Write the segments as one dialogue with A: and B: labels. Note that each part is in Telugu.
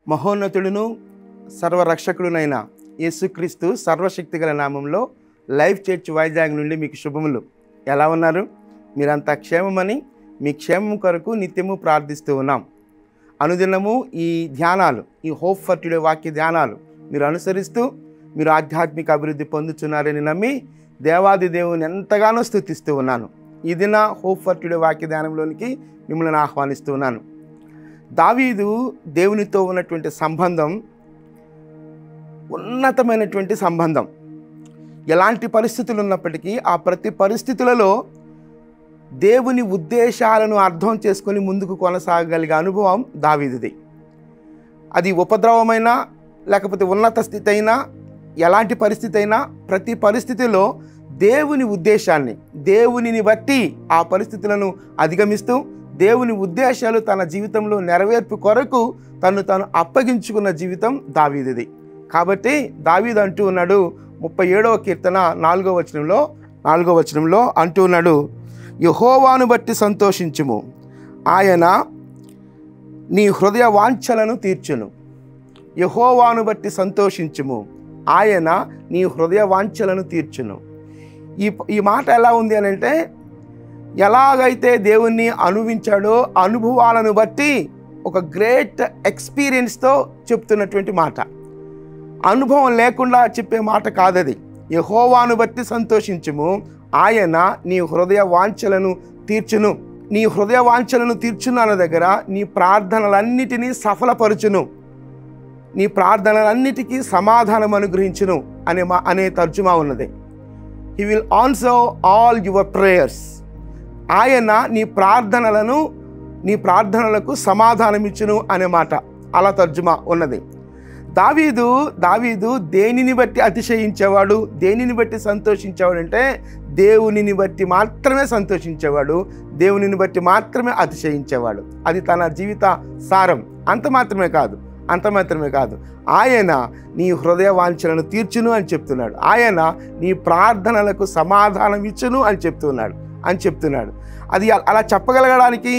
A: మహోన్నతుడును సర్వరక్షకుడునైన యేసుక్రీస్తు సర్వశక్తిగల నామంలో లైఫ్ చర్చ్ వైజాగ్ నుండి మీకు శుభములు. ఎలా ఉన్నారు? మీరంతా క్షేమమని మీ క్షేమం కొరకు నిత్యము ప్రార్థిస్తూ ఉన్నాం. అనుదినము ఈ ధ్యానాలు, ఈ హోప్ ఫర్ టుడే వాక్య ధ్యానాలు మీరు అనుసరిస్తూ మీరు ఆధ్యాత్మిక అభివృద్ధి పొందుతున్నారని నమ్మి దేవాది దేవుని ఎంతగానో స్తుతిస్తూ ఉన్నాను. ఈ దిన హోప్ ఫర్ టుడే వాక్య ధ్యానంలోనికి మిమ్మల్ని ఆహ్వానిస్తూ ఉన్నాను. దావీదు దేవునితో ఉన్నటువంటి సంబంధం ఉన్నతమైనటువంటి సంబంధం. ఎలాంటి పరిస్థితులు ఉన్నప్పటికీ ఆ ప్రతి పరిస్థితులలో దేవుని ఉద్దేశాలను అర్థం చేసుకొని ముందుకు కొనసాగలిగే అనుభవం దావీదుది. అది ఉపద్రవమైనా లేకపోతే ఉన్నత స్థితి అయినా ఎలాంటి పరిస్థితి అయినా ప్రతి పరిస్థితిలో దేవుని ఉద్దేశాన్ని, దేవునిని బట్టి ఆ పరిస్థితులను అధిగమిస్తూ దేవుని ఉద్దేశాలు తన జీవితంలో నెరవేర్పు కొరకు తను అప్పగించుకున్న జీవితం దావీదుది. కాబట్టి దావీదు అంటూ ఉన్నాడు, 37వ కీర్తన 4వ వచనంలో అంటూ ఉన్నాడు, యెహోవాను బట్టి సంతోషించుము, ఆయన నీ హృదయ వాంఛలను తీర్చును. యెహోవాను బట్టి సంతోషించుము, ఆయన నీ హృదయ వాంఛలను తీర్చును. ఈ మాట ఎలా ఉంది అని అంటే, ఎలాగైతే దేవుణ్ణి అనుభవించాడో అనుభవాలను బట్టి ఒక గ్రేట్ ఎక్స్పీరియన్స్తో చెప్తున్నటువంటి మాట. అనుభవం లేకుండా చెప్పే మాట కాదది. యెహోవాను బట్టి సంతోషించుము, ఆయన నీ హృదయ వాంఛలను తీర్చును. నీ హృదయ వాంఛలను తీర్చును అన్న దగ్గర నీ ప్రార్థనలన్నిటినీ సఫలపరచును, నీ ప్రార్థనలన్నిటికీ సమాధానం అనుగ్రహించును అనే తర్జుమా ఉన్నది. He will answer all your prayers. ఆయన నీ ప్రార్థనలకు సమాధానం ఇచ్చును అనే మాట, అలా తర్జుమా ఉన్నది. దావీదు దేనిని బట్టి అతిశయించేవాడు, దేనిని బట్టి సంతోషించేవాడు అంటే దేవునిని బట్టి మాత్రమే సంతోషించేవాడు, దేవునిని బట్టి మాత్రమే అతిశయించేవాడు. అది తన జీవిత సారం. అంత మాత్రమే కాదు, ఆయన నీ హృదయ వాంఛలను తీర్చును అని చెప్తున్నాడు. ఆయన నీ ప్రార్థనలకు సమాధానం ఇచ్చును అని చెప్తున్నాడు. అది అలా చెప్పగలగడానికి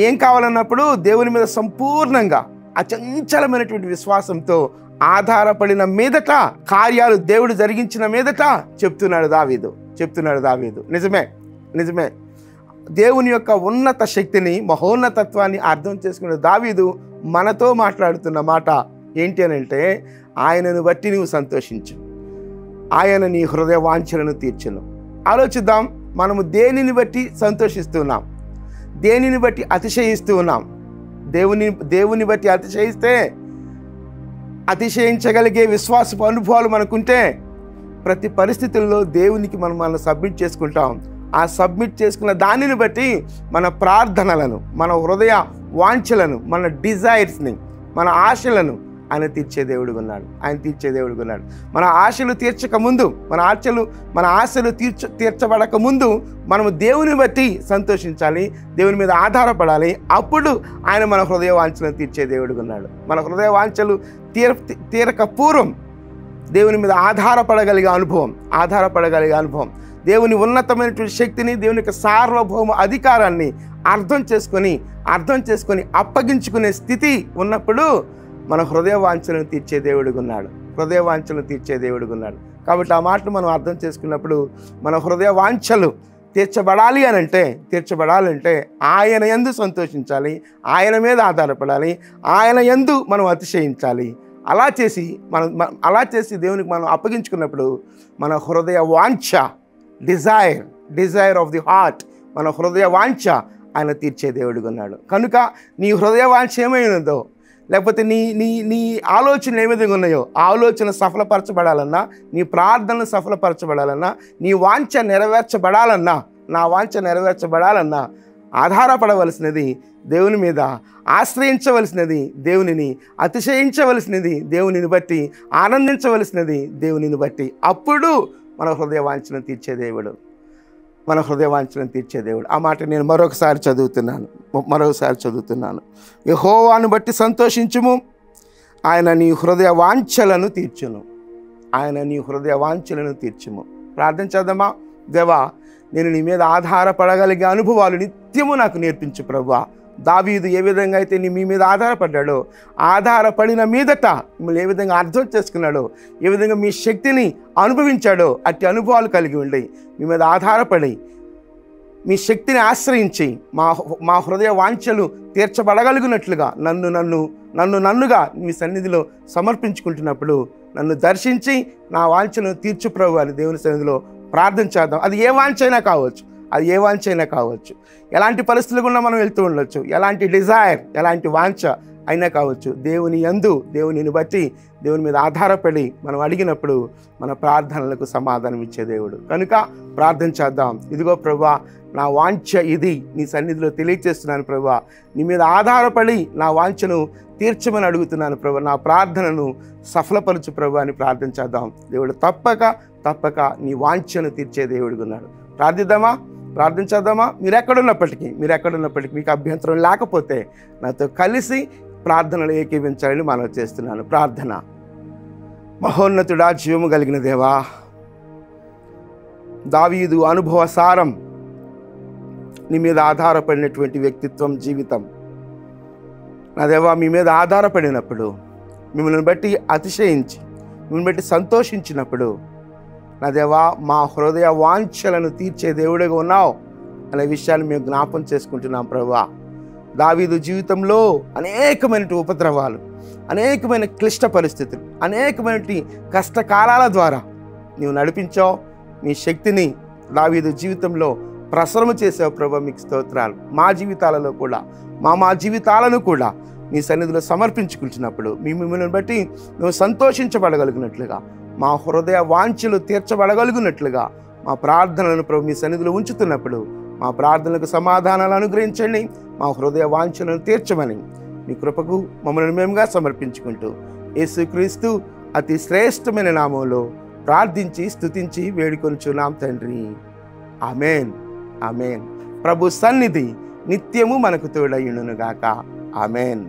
A: ఏం కావాలన్నప్పుడు దేవుని మీద సంపూర్ణంగా అచంచలమైనటువంటి విశ్వాసంతో ఆధారపడిన మీదట, కార్యాలు దేవుడు జరిగించిన మీదట చెప్తున్నాడు దావీదు. నిజమే దేవుని యొక్క ఉన్నత శక్తిని, మహోన్నతత్వాన్ని అర్థం చేసుకునే దావీదు మనతో మాట్లాడుతున్న మాట ఏంటి అని అంటే, ఆయనను బట్టి నువ్వు సంతోషించు, ఆయన నీ హృదయ వాంఛలను తీర్చును. ఆలోచిద్దాం, మనము దేనిని బట్టి సంతోషిస్తున్నాం, దేనిని బట్టి అతిశయిస్తూ ఉన్నాం. దేవుని బట్టి అతిశయించగలిగే విశ్వాసపు అనుభవాలు మనకుంటే ప్రతి పరిస్థితుల్లో దేవునికి మనం సబ్మిట్ చేసుకుంటాం. ఆ సబ్మిట్ చేసుకున్న దానిని బట్టి మన ప్రార్థనలను, మన హృదయ వాంఛలను, మన డిజైర్స్ని, మన ఆశలను ఆయన తీర్చే దేవుడుగా ఉన్నాడు. మన ఆశలు తీర్చక ముందు, మన ఆశలు తీర్చబడక ముందు మనము దేవుని బట్టి సంతోషించాలి, దేవుని మీద ఆధారపడాలి. అప్పుడు ఆయన మన హృదయ వాంఛలను తీర్చే దేవుడుగా ఉన్నాడు. మన హృదయ వాంఛలు తీరక పూర్వం దేవుని మీద ఆధారపడగలిగే అనుభవం, దేవుని ఉన్నతమైనటువంటి శక్తిని, దేవుని యొక్క సార్వభౌమ అధికారాన్ని అర్థం చేసుకొని అప్పగించుకునే స్థితి ఉన్నప్పుడు మన హృదయ వాంఛలను తీర్చే దేవుడుగా ఉన్నాడు. కాబట్టి ఆ మాటలు మనం అర్థం చేసుకున్నప్పుడు మన హృదయ వాంఛలు తీర్చబడాలంటే ఆయన యందు సంతోషించాలి, ఆయన మీద ఆధారపడాలి, ఆయన యందు మనం అతిశయించాలి. అలా చేసి దేవునికి మనం అప్పగించుకున్నప్పుడు మన హృదయ వాంఛ, డిజైర్ ఆఫ్ ది హార్ట్, మన హృదయ వాంఛ ఆయన తీర్చే దేవుడుగా ఉన్నాడు. కనుక నీ హృదయ వాంఛ ఏమైనదో, లేకపోతే నీ ఆలోచనలు ఏ విధంగా ఉన్నాయో ఆ ఆలోచన సఫలపరచబడాలన్నా, నీ ప్రార్థనలు సఫలపరచబడాలన్నా, నీ వాంఛ నెరవేర్చబడాలన్నా, నా వాంఛ నెరవేర్చబడాలన్నా ఆధారపడవలసినది దేవుని మీద, ఆశ్రయించవలసినది దేవునిని, అతిశయించవలసినది దేవునిని బట్టి, ఆనందించవలసినది దేవునిని బట్టి. అప్పుడు మన హృదయ వాంఛను తీర్చే దేవుడు. ఆ మాట నేను మరొకసారి చదువుతున్నాను. యెహోవాను బట్టి సంతోషించుము, ఆయన నీ హృదయ వాంఛలను తీర్చుము. ప్రార్థన చేద్దామా? దేవా, నేను నీ మీద ఆధారపడగలిగే అనుభవాలు నిత్యము నాకు నేర్పించు ప్రభువా. దావీదు ఏ విధంగా అయితే మీ మీద ఆధారపడ్డాడో, ఆధారపడిన మీదట మిమ్మల్ని ఏ విధంగా అర్థం చేసుకున్నాడో, ఏ విధంగా మీ శక్తిని అనుభవించాడో అట్టి అనుభవాలు కలిగి ఉండి మీ మీద ఆధారపడి మీ శక్తిని ఆశ్రయించి మా హృదయ వాంఛలు తీర్చబడగలిగినట్లుగా నన్నుగా మీ సన్నిధిలో సమర్పించుకుంటున్నప్పుడు నన్ను దర్శించి నా వాంఛను తీర్చు ప్రభు అని దేవుని సన్నిధిలో ప్రార్థన చేద్దాం. అది ఏ వాంఛైనా కావచ్చు, ఎలాంటి పరిస్థితులు గుండా మనం వెళ్తూ ఉండొచ్చు, ఎలాంటి డిజైర్, ఎలాంటి వాంఛ అయినా కావచ్చు. దేవునిని బట్టి దేవుని మీద ఆధారపడి మనం అడిగినప్పుడు మన ప్రార్థనలకు సమాధానం ఇచ్చే దేవుడు కనుక ప్రార్థన చేద్దాం. ఇదిగో ప్రభువా, నా వాంఛ ఇది నీ సన్నిధిలో తెలియజేస్తున్నాను ప్రభువా. నీ మీద ఆధారపడి నా వాంఛను తీర్చమని అడుగుతున్నాను ప్రభువా. నా ప్రార్థనను సఫలపరచు ప్రభువా అని ప్రార్థన చేద్దాం. దేవుడు తప్పక నీ వాంఛను తీర్చే దేవుడిగా ఉన్నాడు. ప్రార్థన చేద్దామా? మీరు ఎక్కడున్నప్పటికీ మీకు అభ్యంతరం లేకపోతే నాతో కలిసి ప్రార్థనలు ఏకీవించాలని మనం చేస్తున్నాను. ప్రార్థన. మహోన్నతుడా, జీవము కలిగిన దేవా, దావీదు అనుభవ సారం, నీ మీద ఆధారపడినటువంటి వ్యక్తిత్వం, జీవితం. నా దేవా, మీ మీద ఆధారపడినప్పుడు, మిమ్మల్ని బట్టి అతిశయించి, మిమ్మల్ని బట్టి సంతోషించినప్పుడు, నా దేవా, మా హృదయ వాంఛలను తీర్చే దేవుడిగా ఉన్నావు అనే విషయాన్ని మేము జ్ఞాపం చేసుకుంటున్నాం ప్రభువా. దావీదు జీవితంలో అనేకమైన ఉపద్రవాలు, అనేకమైన క్లిష్ట పరిస్థితులు, అనేకమైన కష్టకాలాల ద్వారా నీవు నడిపించావు. నీ శక్తిని దావీదు జీవితంలో ప్రసరణ చేసావు ప్రభువా. మీకు స్తోత్రాలు. మా జీవితాలలో కూడా మా జీవితాలను కూడా నీ సన్నిధిలో సమర్పించుకుంటున్నప్పుడు మిమ్మల్ని బట్టి మేము సంతోషించబడగలిగినట్లుగా, మా హృదయ వాంఛలు తీర్చబడగలిగినట్లుగా మా ప్రార్థనలను ప్రభు మీ సన్నిధిలో ఉంచుతున్నప్పుడు మా ప్రార్థనలకు సమాధానాలు అనుగ్రహించండి. మా హృదయ వాంఛలను తీర్చమని మీ కృపకు మమ్మల్ని మేముగా సమర్పించుకుంటూ యేసుక్రీస్తు అతి శ్రేష్టమైన నామంలో ప్రార్థించి స్తుతించి వేడుకొనుచున్నాం తండ్రి. ఆమేన్. ప్రభు సన్నిధి నిత్యము మనకు తోడయ్యుండును గాక. ఆమేన్.